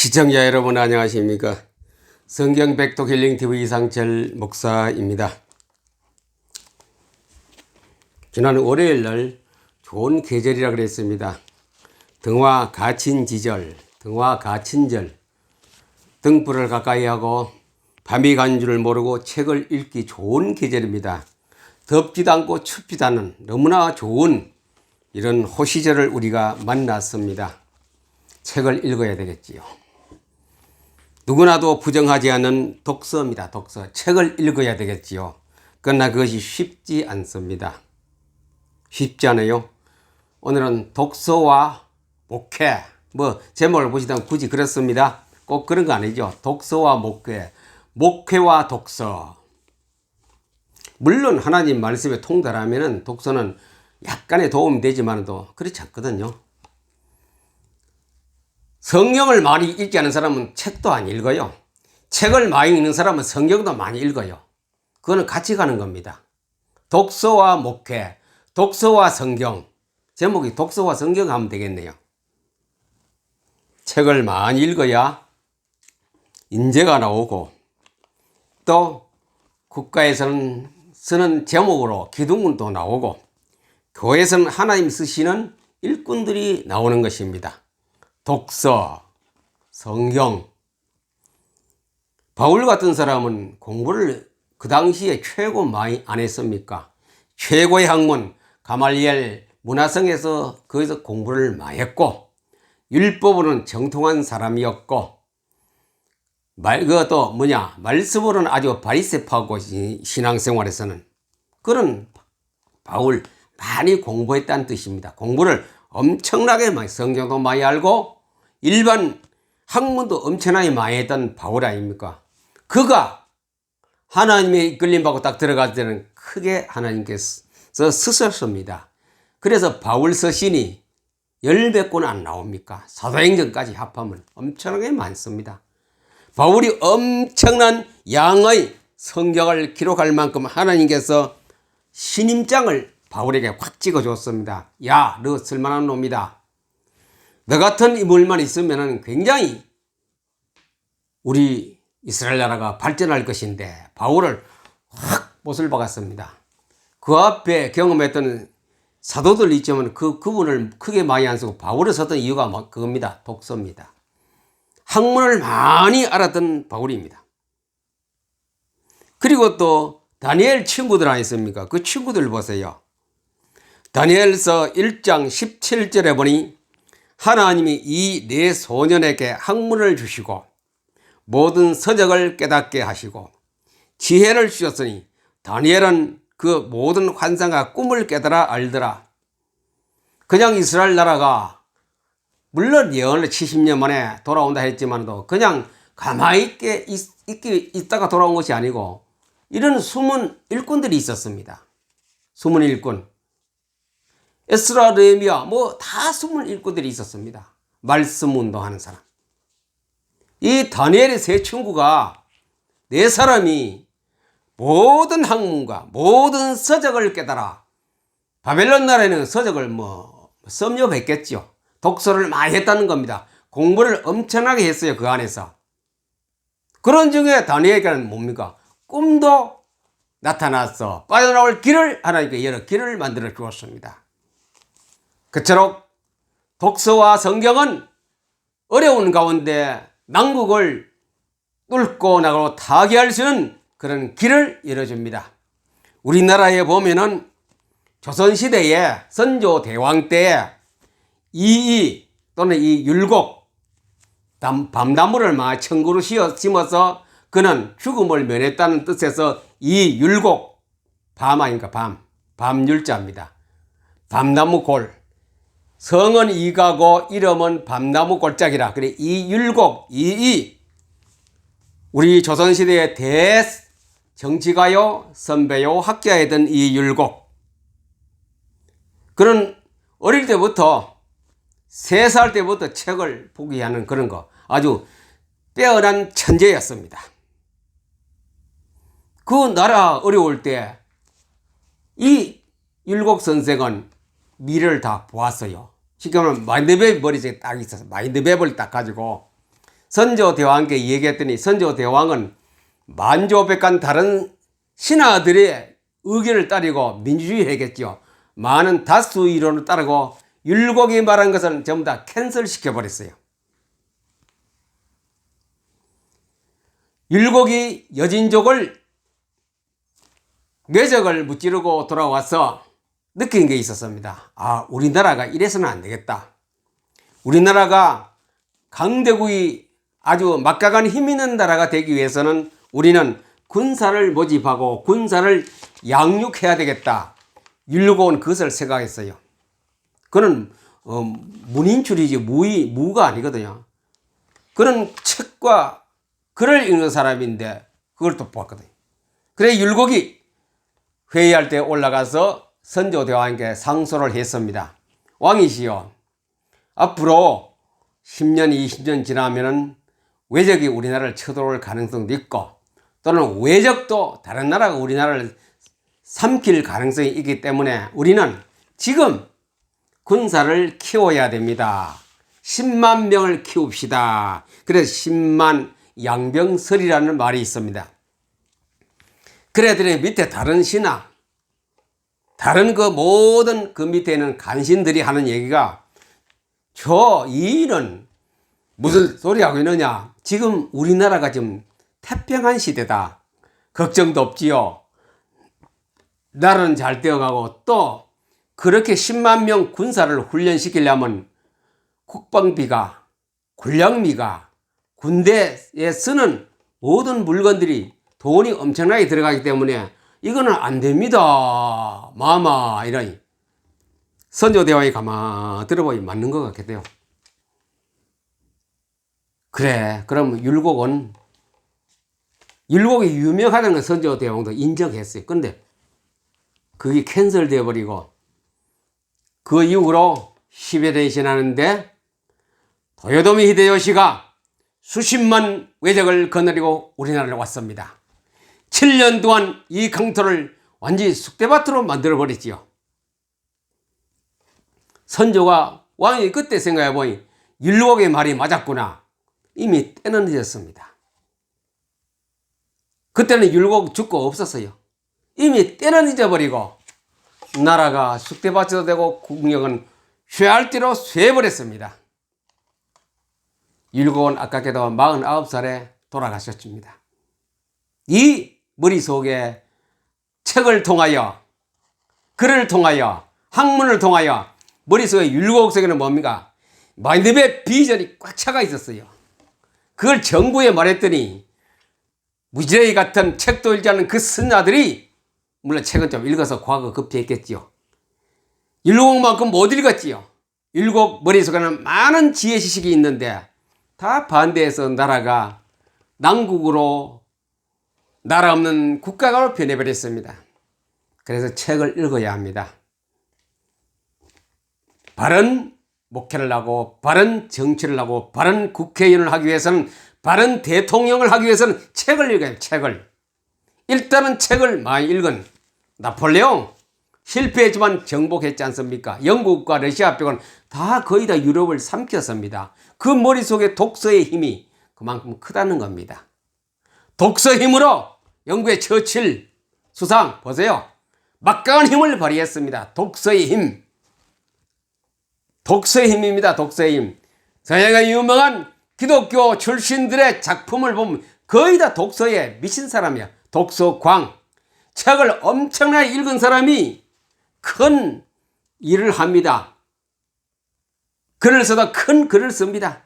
시청자 여러분 안녕하십니까? 성경 백독 힐링 TV 이상철 목사입니다. 지난 월요일 날 좋은 계절이라 그랬습니다. 등화 가친지절, 등화 가친절, 등불을 가까이 하고 밤이 간 줄 모르고 책을 읽기 좋은 계절입니다. 덥지도 않고 춥지도 않은 너무나 좋은 이런 호시절을 우리가 만났습니다. 책을 읽어야 되겠지요. 누구나도 부정하지 않는 독서입니다. 독서. 책을 읽어야 되겠지요. 그러나 그것이 쉽지 않습니다. 쉽지 않아요. 오늘은 독서와 목회. 제목을 보시다면 굳이 그렇습니다. 꼭 그런 거 아니죠. 독서와 목회. 목회와 독서. 물론 하나님 말씀에 통달하면 독서는 약간의 도움이 되지만도 그렇지 않거든요. 성경을 많이 읽지 않은 사람은 책도 안 읽어요. 책을 많이 읽는 사람은 성경도 많이 읽어요. 그거는 같이 가는 겁니다. 독서와 목회, 독서와 성경. 제목이 독서와 성경 하면 되겠네요. 책을 많이 읽어야 인재가 나오고 또 국가에서는 쓰는 제목으로 기둥문도 나오고 교회에서는 하나님 쓰시는 일꾼들이 나오는 것입니다. 독서, 성경. 바울 같은 사람은 공부를 그 당시에 최고 많이 안 했습니까? 최고의 학문 가말리엘 문화성에서 거기서 공부를 많이 했고 율법으로는 정통한 사람이었고 그것도 말씀으로는 아주 바리새파고 신앙생활에서는 그런 바울 많이 공부했다는 뜻입니다. 공부를 엄청나게 많이 성경도 많이 알고 일반 학문도 엄청나게 많이 했던 바울 아닙니까? 그가 하나님의 이끌림 받고 딱 들어갈 때는 크게 하나님께서 쓰셨습니다. 그래서 바울 서신이 10몇 권 안 나옵니까? 사도행전까지 합하면 엄청나게 많습니다. 바울이 엄청난 양의 성경을 기록할 만큼 하나님께서 신임장을 바울에게 확 찍어줬습니다. 야, 너 쓸만한 놈이다. 너 같은 인물만 있으면 굉장히 우리 이스라엘 나라가 발전할 것인데 바울을 확 못을 박았습니다. 그 앞에 경험했던 사도들 있지만 그분을 크게 많이 안 쓰고 바울을 썼던 이유가 그겁니다. 독서입니다. 학문을 많이 알았던 바울입니다. 그리고 또 다니엘 친구들 아니습니까? 그 친구들 보세요. 다니엘서 1장 17절에 보니 하나님이 이 네 소년에게 학문을 주시고 모든 서적을 깨닫게 하시고 지혜를 주셨으니 다니엘은 그 모든 환상과 꿈을 깨달아 알더라. 그냥 이스라엘 나라가 물론 예언을 70년 만에 돌아온다 했지만도 그냥 가만히 있다가 돌아온 것이 아니고 이런 숨은 일꾼들이 있었습니다. 숨은 일꾼. 에스라, 느헤미야 다 숨은 일꾼들이 있었습니다. 말씀 운동하는 사람. 이 다니엘의 세 친구가 네 사람이 모든 학문과 모든 서적을 깨달아 바벨론 나라에는 서적을 섭렵했겠죠. 독서를 많이 했다는 겁니다. 공부를 엄청나게 했어요. 그 안에서. 그런 중에 다니엘에게는 뭡니까? 꿈도 나타났어. 빠져나올 길을 하나님께 여러 길을 만들어 주었습니다. 그처럼 독서와 성경은 어려운 가운데 난국을 뚫고 나가고 타개할 수 있는 그런 길을 열어줍니다. 우리나라에 보면은 조선시대에 선조 대왕 때에 이이 또는 이 율곡 밤나무를 막 청구로 심어서 그는 죽음을 면했다는 뜻에서 이 율곡 밤 아닌가 밤율자입니다. 밤나무 골 성은 이가고 이름은 밤나무 골짜기라. 그래 이 율곡 이이 우리 조선시대의 대정치가요 선배요 학자이던 이 율곡 그는 어릴 때부터 3살 때부터 책을 포기하는 그런 거 아주 빼어난 천재였습니다. 그 나라 어려울 때 이 율곡 선생은 미래를 다 보았어요. 쉽게 말하면 마인드맵이 머리에 딱 있어서 마인드맵을 딱 가지고 선조대왕께 얘기했더니 선조대왕은 만조백관 다른 신하들의 의견을 따르고 민주주의 하겠죠. 많은 다수 이론을 따르고 율곡이 말한 것은 전부 다 캔슬 시켜버렸어요. 율곡이 여진족을 뇌적을 무찌르고 돌아와서 느낀 게 있었습니다. 아, 우리나라가 이래서는 안 되겠다. 우리나라가 강대국이 아주 막강한 힘 있는 나라가 되기 위해서는 우리는 군사를 모집하고 군사를 양육해야 되겠다. 율곡은 그것을 생각했어요. 그는 문인출이지 무가 아니거든요. 그는 책과 글을 읽는 사람인데 그걸 또 보았거든요. 그래 율곡이 회의할 때 올라가서 선조대왕에게 상소를 했습니다. 왕이시여, 앞으로 10년, 20년 지나면은 외적이 우리나라를 쳐들어올 가능성도 있고 또는 외적도 다른 나라가 우리나라를 삼킬 가능성이 있기 때문에 우리는 지금 군사를 키워야 됩니다. 10만 명을 키웁시다. 그래서 10만 양병설이라는 말이 있습니다. 그래더니 밑에 다른 신하, 다른 그 모든 그 밑에 있는 간신들이 하는 얘기가 이 일은 무슨 소리 하고 있느냐. 지금 우리나라가 지금 태평한 시대다. 걱정도 없지요. 나라는 잘 되어가고 또 그렇게 10만 명 군사를 훈련시키려면 국방비가, 군량미가, 군대에 쓰는 모든 물건들이 돈이 엄청나게 들어가기 때문에 이거는 안 됩니다. 마마 이러니 선조대왕이 가만 들어보니 맞는 것 같겠대요. 그래, 그럼 율곡이 유명하다는 건 선조대왕도 인정했어요. 근데 그게 캔슬되어 버리고 그 이후로 10여 년이 지나는데 도요토미 히데요시가 수십만 외적을 거느리고 우리나라를 왔습니다. 7년 동안 이 강토를 완전히 쑥대밭으로 만들어 버렸지요. 선조가 왕이 그때 생각해 보니 율곡의 말이 맞았구나. 이미 때는 늦었습니다. 그때는 율곡 죽고 없었어요. 이미 때는 잊어버리고 나라가 쑥대밭으로 되고 국력은 쇠알띠로 쇠버렸습니다. 율곡은 아깝게도 49살에 돌아가셨습니다. 이 머릿속에 책을 통하여, 글을 통하여, 학문을 통하여 머릿속에 율곡 속에는 뭡니까? 마인드맵 비전이 꽉 차가 있었어요. 그걸 정부에 말했더니 무지레이 같은 책도 읽지 않는 그 선자들이, 물론 책은 좀 읽어서 과거 급제했겠지요. 율곡만큼 못 읽었지요. 율곡 머릿속에는 많은 지혜 지식이 있는데 다 반대해서 나라가 난국으로, 나라 없는 국가가 변해버렸습니다. 그래서 책을 읽어야 합니다. 바른 목회를 하고 바른 정치를 하고 바른 국회의원을 하기 위해서는, 바른 대통령을 하기 위해서는 책을 읽어야 책을. 일단은 책을 많이 읽은 나폴레옹 실패했지만 정복했지 않습니까? 영국과 러시아 빼고는 다 거의 다 유럽을 삼켰습니다. 그 머릿속에 독서의 힘이 그만큼 크다는 겁니다. 독서 힘으로 영국의 처칠 수상 보세요. 막강한 힘을 발휘했습니다. 독서의 힘. 독서의 힘입니다. 독서의 힘. 서양의 유명한 기독교 출신들의 작품을 보면 거의 다 독서에 미친 사람이야. 독서광. 책을 엄청나게 읽은 사람이 큰 일을 합니다. 글을 써도 큰 글을 씁니다.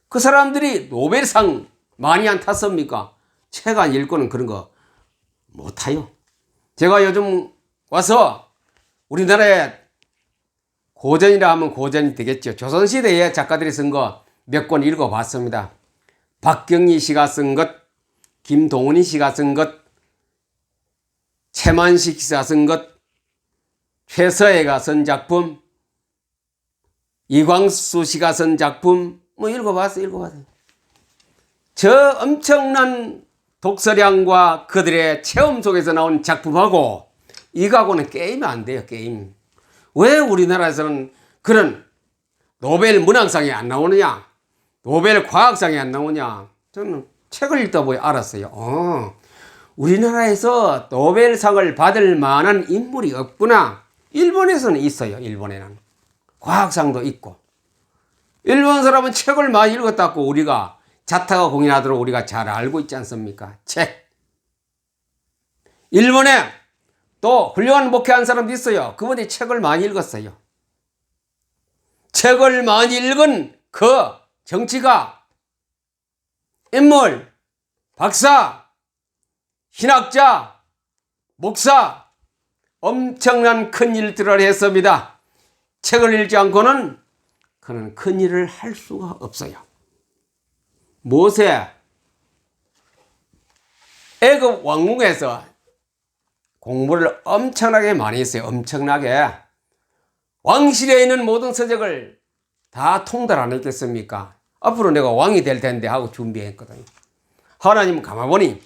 그 사람들이 노벨상 많이 안 탔습니까? 책 안 읽고는 그런 거 못 타요. 제가 요즘 와서 우리나라에 고전이라 하면 고전이 되겠죠. 조선시대에 작가들이 쓴 거 몇 권 읽어봤습니다. 박경리 씨가 쓴 것, 김동훈이 씨가 쓴 것, 최만식 씨가 쓴 것, 최서애가 쓴 작품, 이광수 씨가 쓴 작품 뭐 읽어봤어요. 저 엄청난 독서량과 그들의 체험 속에서 나온 작품하고 이거하고는 게임이 안 돼요. 게임. 왜 우리나라에서는 그런 노벨 문학상이 안 나오느냐? 노벨 과학상이 안 나오냐? 저는 책을 읽다 보니 알았어요. 우리나라에서 노벨상을 받을 만한 인물이 없구나. 일본에서는 있어요. 일본에는 과학상도 있고. 일본 사람은 책을 많이 읽었다고 우리가 자타가 공인하도록 우리가 잘 알고 있지 않습니까? 책. 일본에 또 훌륭한 목회한 사람도 있어요. 그분이 책을 많이 읽었어요. 책을 많이 읽은 그 정치가, 인물, 박사, 신학자, 목사, 엄청난 큰 일들을 했습니다. 책을 읽지 않고는 그는 큰 일을 할 수가 없어요. 모세, 애굽 왕궁에서 공부를 엄청나게 많이 했어요. 엄청나게. 왕실에 있는 모든 서적을 다 통달 안 했겠습니까? 앞으로 내가 왕이 될 텐데 하고 준비했거든요. 하나님은 가만보니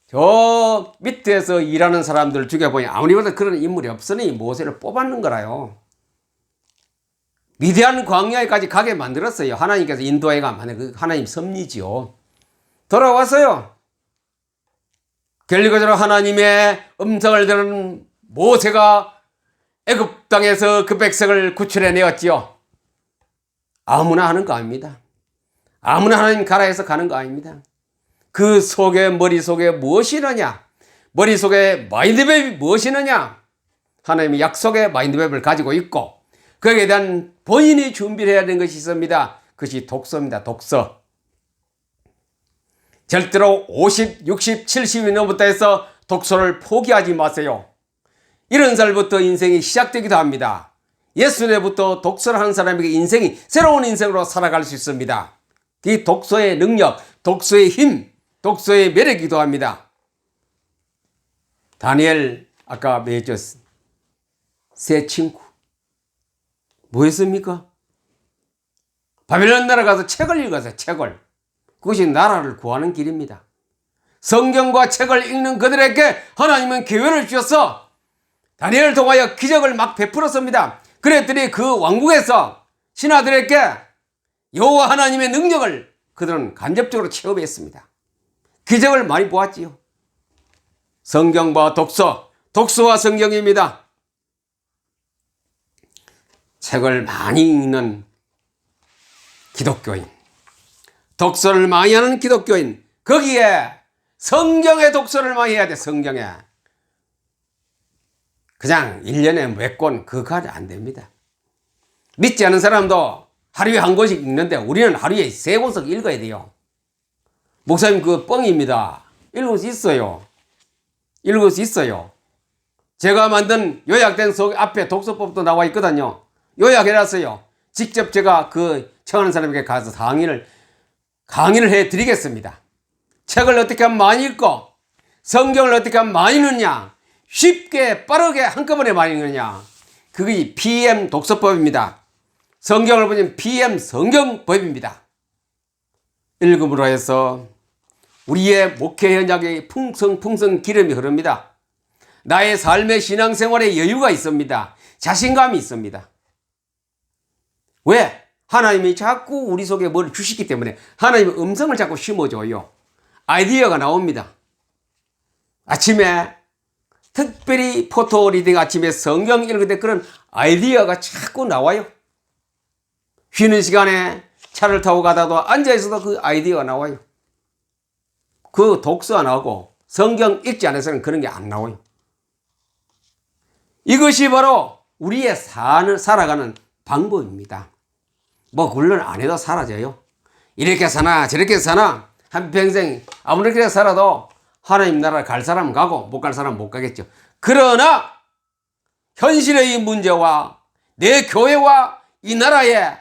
저 밑에서 일하는 사람들을 죽여보니 아무리 봐도 그런 인물이 없으니 모세를 뽑았는 거라요. 위대한 광야에까지 가게 만들었어요. 하나님께서 인도해가 만든 그 하나님 섭리지요. 돌아왔어요. 결과적으로 하나님의 음성을 들은 모세가 애굽 땅에서 그 백성을 구출해내었지요. 아무나 하는 거 아닙니다. 아무나 하나님 가라해서 가는 거 아닙니다. 그 속에 머릿속에 무엇이 있느냐? 머릿속에 마인드맵이 무엇이 있느냐? 하나님이 약속의 마인드맵을 가지고 있고 거기에 대한 본인이 준비를 해야 되는 것이 있습니다. 그것이 독서입니다. 독서. 절대로 50, 60, 70이 넘었다 해서 독서를 포기하지 마세요. 이런 살부터 인생이 시작되기도 합니다. 60살부터 독서를 하는 사람에게 인생이 새로운 인생으로 살아갈 수 있습니다. 이 독서의 능력, 독서의 힘, 독서의 매력이기도 합니다. 다니엘 아까 맺었 새 친구 뭐 했습니까? 바벨론 나라 가서 책을 읽었어요. 책을. 그것이 나라를 구하는 길입니다. 성경과 책을 읽는 그들에게 하나님은 기회를 주셔서 다니엘을 통하여 기적을 막 베풀었습니다. 그랬더니 그 왕국에서 신하들에게 여호와 하나님의 능력을 그들은 간접적으로 체험했습니다. 기적을 많이 보았지요. 성경과 독서, 독서와 성경입니다. 책을 많이 읽는 기독교인, 독서를 많이 하는 기독교인, 거기에 성경의 독서를 많이 해야 돼. 성경에. 그냥 1년에 몇 권 그거까지 안 됩니다. 믿지 않은 사람도 하루에 한 권씩 읽는데 우리는 하루에 3권씩 읽어야 돼요. 목사님 그거 뻥입니다. 읽을 수 있어요. 읽을 수 있어요. 제가 만든 요약된 앞에 독서법도 나와 있거든요. 요약해놨어요. 직접 제가 그 청하는 사람에게 가서 강의를 해드리겠습니다. 책을 어떻게 하면 많이 읽고 성경을 어떻게 하면 많이 읽느냐, 쉽게 빠르게 한꺼번에 많이 읽느냐, 그게 PM 독서법입니다. 성경을 보면 PM 성경법입니다. 읽음으로 해서 우리의 목회 현장에 풍성풍성 기름이 흐릅니다. 나의 삶의 신앙생활에 여유가 있습니다. 자신감이 있습니다. 왜? 하나님이 자꾸 우리 속에 뭘 주시기 때문에 하나님의 음성을 자꾸 심어줘요. 아이디어가 나옵니다. 아침에 특별히 포토 리딩 아침에 성경 읽을 때 그런 아이디어가 자꾸 나와요. 쉬는 시간에 차를 타고 가다도 앉아있어도 그 아이디어가 나와요. 그 독서 안 하고 성경 읽지 않아서는 그런 게 안 나와요. 이것이 바로 우리의 살아가는 방법입니다. 뭐 물론 안 해도 사라져요. 이렇게 사나 저렇게 사나 한평생 아무리 그렇게 살아도 하나님 나라 갈 사람은 가고 못 갈 사람은 못 가겠죠. 그러나 현실의 이 문제와 내 교회와 이 나라의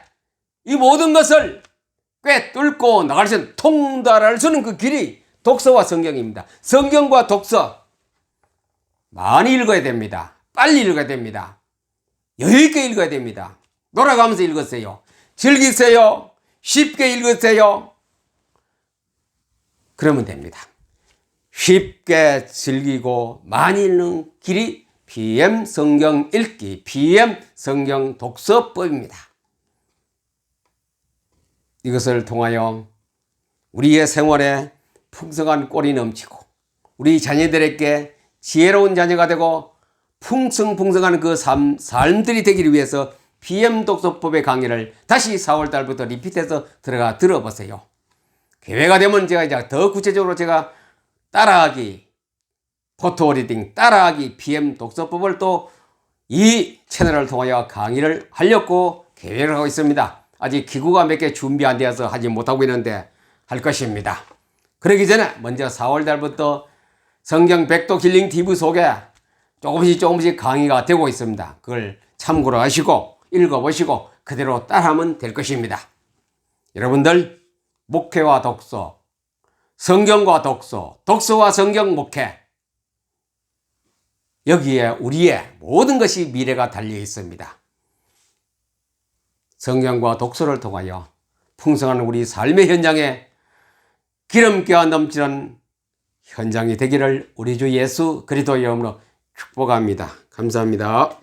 이 모든 것을 꿰뚫고 나갈 수 있는, 통달할 수 있는 그 길이 독서와 성경입니다. 성경과 독서 많이 읽어야 됩니다. 빨리 읽어야 됩니다. 여유 있게 읽어야 됩니다. 돌아가면서 읽으세요. 즐기세요. 쉽게 읽으세요. 그러면 됩니다. 쉽게 즐기고 많이 읽는 길이 PM 성경 읽기, PM 성경 독서법입니다. 이것을 통하여 우리의 생활에 풍성한 꼴이 넘치고 우리 자녀들에게 지혜로운 자녀가 되고 풍성풍성한 그 삶들이 되기를 위해서 PM 독서법의 강의를 다시 4월달부터 리피트해서 들어가 들어보세요. 기회가 되면 제가 이제 더 구체적으로 제가 따라하기, 포토 리딩, 따라하기, PM 독서법을 또 이 채널을 통하여 강의를 하려고 계획을 하고 있습니다. 아직 기구가 몇 개 준비 안 되어서 하지 못하고 있는데 할 것입니다. 그러기 전에 먼저 4월달부터 성경 백독 힐링 TV 속에 조금씩 강의가 되고 있습니다. 그걸 참고로 하시고 읽어보시고 그대로 따라하면 될 것입니다. 여러분들 목회와 독서, 성경과 독서, 독서와 성경 목회, 여기에 우리의 모든 것이 미래가 달려 있습니다. 성경과 독서를 통하여 풍성한 우리 삶의 현장에 기름기가 넘치는 현장이 되기를 우리 주 예수 그리스도의 이름으로 축복합니다. 감사합니다.